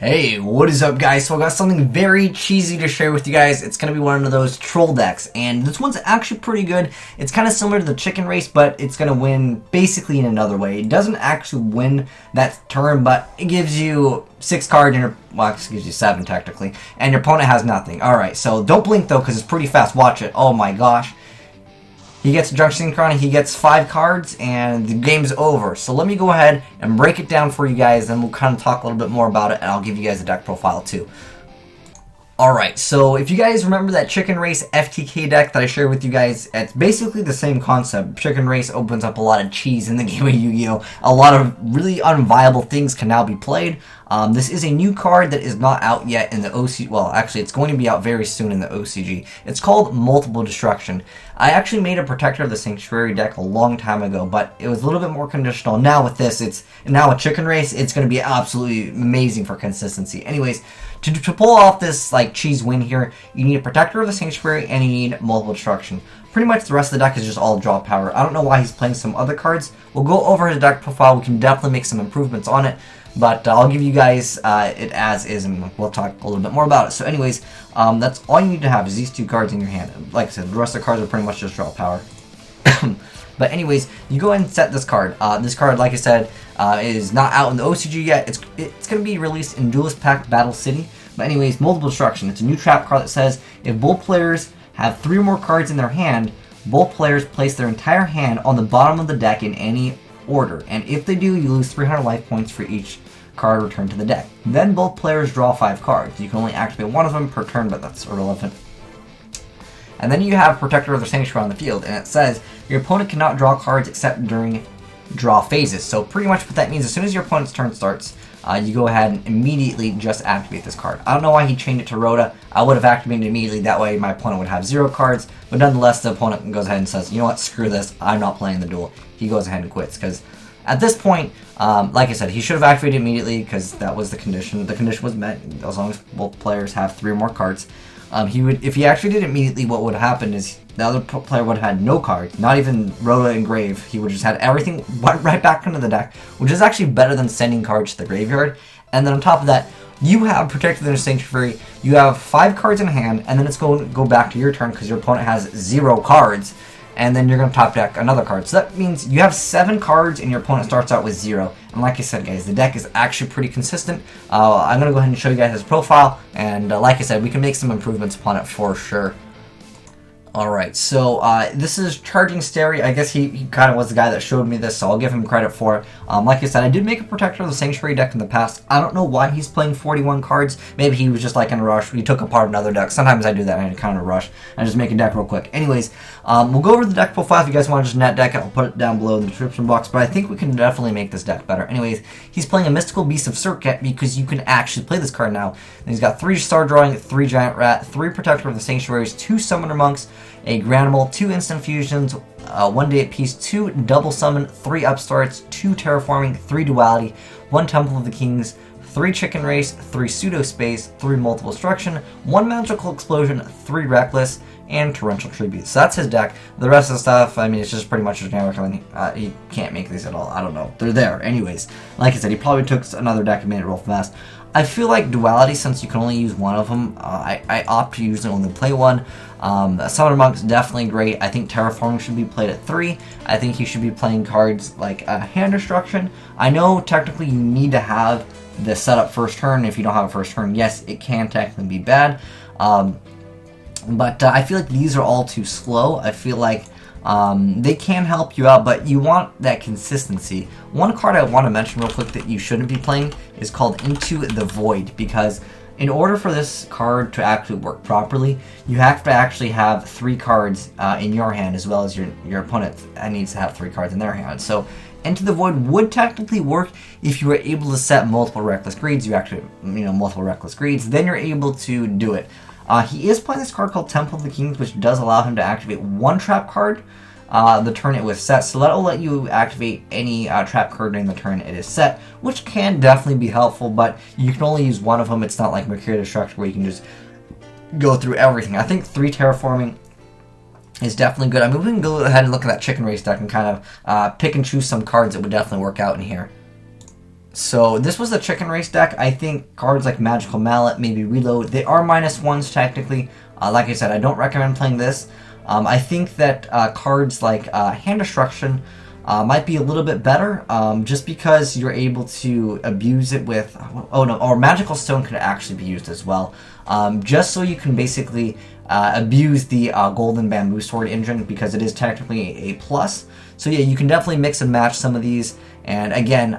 Hey, what is up guys? So I got something very cheesy to share with you guys. It's going to be one of those troll decks, and this one's actually pretty good. It's kind of similar to the chicken race, but it's going to win basically in another way. It doesn't actually win that turn, but it gives you 6 cards, and well, it gives you 7 technically, and your opponent has nothing. Alright, so don't blink though, because it's pretty fast. Watch it. Oh my gosh. He gets a Junk Synchron, he gets 5 cards, and the game's over. So let me go ahead and break it down for you guys, and we'll kind of talk a little bit more about it, and I'll give you guys a deck profile too. Alright, so if you guys remember that Chicken Race FTK deck that I shared with you guys, it's basically the same concept. Chicken Race opens up a lot of cheese in the game of Yu-Gi-Oh! A lot of really unviable things can now be played. This is a new card that is not out yet in the OCG. Well, actually, it's going to be out very soon in the OCG. It's called Multiple Destruction. I actually made a Protector of the Sanctuary deck a long time ago, but it was a little bit more conditional. Now with this, it's now a Chicken Race. It's going to be absolutely amazing for consistency. Anyways, to pull off this like cheese win here, you need a Protector of the Sanctuary and you need Multiple Destruction. Pretty much the rest of the deck is just all draw power. I don't know why he's playing some other cards. We'll go over his deck profile. We can definitely make some improvements on it. But I'll give you guys it as is, and we'll talk a little bit more about it. So anyways, that's all you need to have is these 2 cards in your hand. Like I said, the rest of the cards are pretty much just draw power. But anyways, you go ahead and set this card. This card, like I said, is not out in the OCG yet. It's going to be released in Duelist Pack Battle City. But anyways, Multiple Destruction. It's a new trap card that says, if both players have 3 or more cards in their hand, both players place their entire hand on the bottom of the deck in any order. And if they do, you lose 300 life points for each card returned to the deck. Then both players draw 5 cards. You can only activate one of them per turn, but that's irrelevant. And then you have Protector of the Sanctuary on the field, and it says your opponent cannot draw cards except during draw phases. So pretty much what that means, as soon as your opponent's turn starts, you go ahead and immediately just activate this card. I don't know why he changed it to Rhoda. I would have activated it immediately, that way my opponent would have 0 cards, but nonetheless the opponent goes ahead and says, you know what, screw this, I'm not playing the duel. He goes ahead and quits, because at this point, like I said, he should have activated immediately because that was the condition. The condition was met as long as both players have 3 or more cards. If he activated immediately, what would happen is the other player would have had no cards, not even Rhoda engraved. He would just had everything right back into the deck, which is actually better than sending cards to the graveyard. And then on top of that, you have Protected in the Sanctuary. You have 5 cards in hand, and then it's going to go back to your turn because your opponent has 0 cards. And then you're going to top deck another card. So that means you have 7 cards and your opponent starts out with 0. And like I said, guys, the deck is actually pretty consistent. I'm going to go ahead and show you guys his profile. And like I said, we can make some improvements upon it for sure. Alright, so this is Charging Stary. I guess he kind of was the guy that showed me this, so I'll give him credit for it. Like I said, I did make a Protector of the Sanctuary deck in the past. I don't know why he's playing 41 cards. Maybe he was just like in a rush. He took apart another deck. Sometimes I do that and I kind of rush. I just make a deck real quick. Anyways, we'll go over the deck profile. If you guys want to just net deck it, I'll put it down below in the description box. But I think we can definitely make this deck better. Anyways, he's playing a Mystical Beast of Circuit because you can actually play this card now. And he's got 3 Star Drawing, 3 Giant Rat, 3 Protector of the Sanctuaries, 2 Summoner Monks, a Granimal, 2 Instant Fusions, 1 Day at Peace, 2 Double Summon, 3 Upstarts, 2 Terraforming, 3 Duality, 1 Temple of the Kings, 3 Chicken Race, 3 Pseudo Space, 3 Multiple Destruction, 1 Magical Explosion, 3 Reckless, and Torrential Tribute. So that's his deck. The rest of the stuff, I mean, it's just pretty much generic. I mean, he can't make these at all. I don't know. They're there. Anyways, like I said, he probably took another deck and made it real fast. I feel like Duality, since you can only use one of them, I opt to usually only play one. Summoner Monk's definitely great. I think Terraforming should be played at 3. I think he should be playing cards like Hand Destruction. I know technically you need to have the setup first turn. If you don't have a first turn, yes, it can technically be bad. But I feel like these are all too slow. I feel like they can help you out, but you want that consistency. One card I want to mention real quick that you shouldn't be playing is called Into the Void, because in order for this card to actually work properly, you have to actually have 3 cards in your hand, as well as your opponent needs to have 3 cards in their hand. So Into the Void would technically work if you were able to set multiple Reckless Greeds. You actually, multiple Reckless Greeds, then you're able to do it. He is playing this card called Temple of the Kings, which does allow him to activate 1 trap card the turn it was set. So that will let you activate any trap card during the turn it is set, which can definitely be helpful, but you can only use 1 of them. It's not like Mercurial Destruction where you can just go through everything. I think 3 Terraforming is definitely good. I mean, we can go ahead and look at that Chicken Race deck and kind of pick and choose some cards that would definitely work out in here. So this was the chicken race deck. I think cards like Magical Mallet, maybe Reload, they are -1s technically. Like I said, I don't recommend playing this. I think that cards like Hand Destruction might be a little bit better, just because you're able to abuse it with, oh no, or Magical Stone could actually be used as well, just so you can basically abuse the Golden Bamboo Sword engine, because it is technically a plus. So yeah, you can definitely mix and match some of these, and again,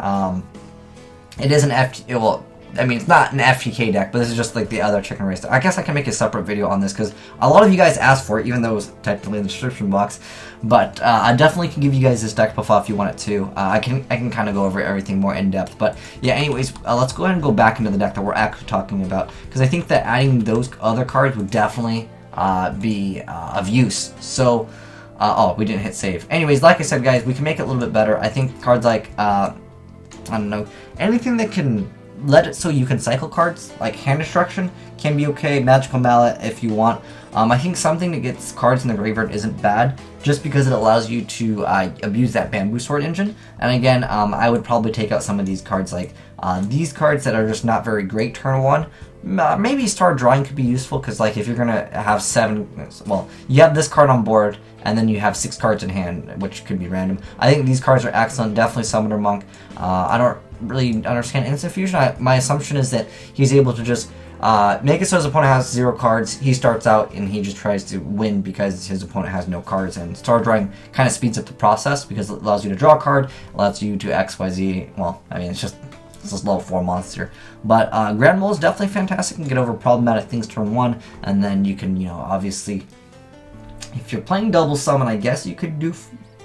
it is an well, I mean, it's not an FTK deck, but this is just like the other chicken race deck. I guess I can make a separate video on this because a lot of you guys asked for it, even though it was technically in the description box. But I definitely can give you guys this deck profile if you want it to. I can kind of go over everything more in depth. But yeah, anyways, let's go ahead and go back into the deck that we're actually talking about, because I think that adding those other cards would definitely be of use. So, oh, we didn't hit save. Anyways, like I said, guys, we can make it a little bit better. I think cards like, I don't know, anything that can let it so you can cycle cards, like Hand Destruction, can be okay. Magical Mallet if you want. I think something that gets cards in the graveyard isn't bad, just because it allows you to abuse that Bamboo Sword engine. And again, I would probably take out some of these cards, like these cards that are just not very great turn 1. Maybe Star Drawing could be useful, because like if you're gonna have 7, well, you have this card on board, and then you have 6 cards in hand, which could be random. I think these cards are excellent, definitely Summoner Monk. I don't really understand Instant Fusion. My assumption is that he's able to just make it so his opponent has 0 cards, he starts out, and he just tries to win because his opponent has no cards, and Star Drawing kind of speeds up the process, because it allows you to draw a card, allows you to XYZ, well, I mean, it's just this level 4 monster. But Grand Mole is definitely fantastic, and get over problematic things turn 1, and then you can, you know, obviously, if you're playing double summon, I guess you could do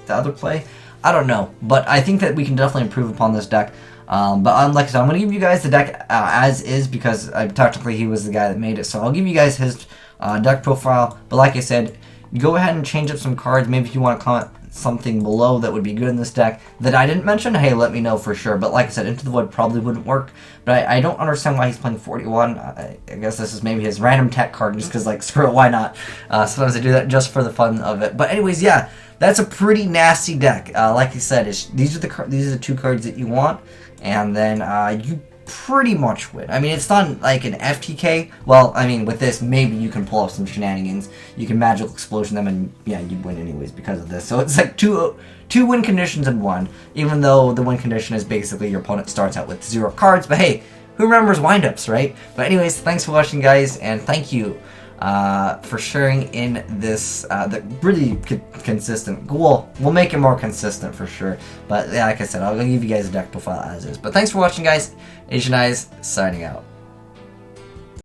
the other play. I don't know, but I think that we can definitely improve upon this deck. But like I said, I'm going to give you guys the deck as is, because technically he was the guy that made it. So I'll give you guys his deck profile. But like I said, go ahead and change up some cards. Maybe if you want to comment something below that would be good in this deck that I didn't mention, hey, let me know for sure. But like I said, Into the Void probably wouldn't work. But I don't understand why he's playing 41. I guess this is maybe his random tech card, just because, like, screw it, why not? Sometimes I do that just for the fun of it. But anyways, yeah, that's a pretty nasty deck. Like I said, these are the 2 cards that you want, and then you pretty much win. I mean, it's not like an FTK. Well, I mean, with this, maybe you can pull off some shenanigans. You can Magical Explosion them, and yeah, you'd win anyways because of this. So it's like two win conditions in one, even though the win condition is basically your opponent starts out with 0 cards. But hey, who remembers windups, right? But anyways, thanks for watching, guys, and thank you for sharing in this really consistent. We'll make it more consistent for sure. But yeah, like I said, I'll give you guys a deck profile as is. But thanks for watching, guys. Asian Eyes signing out.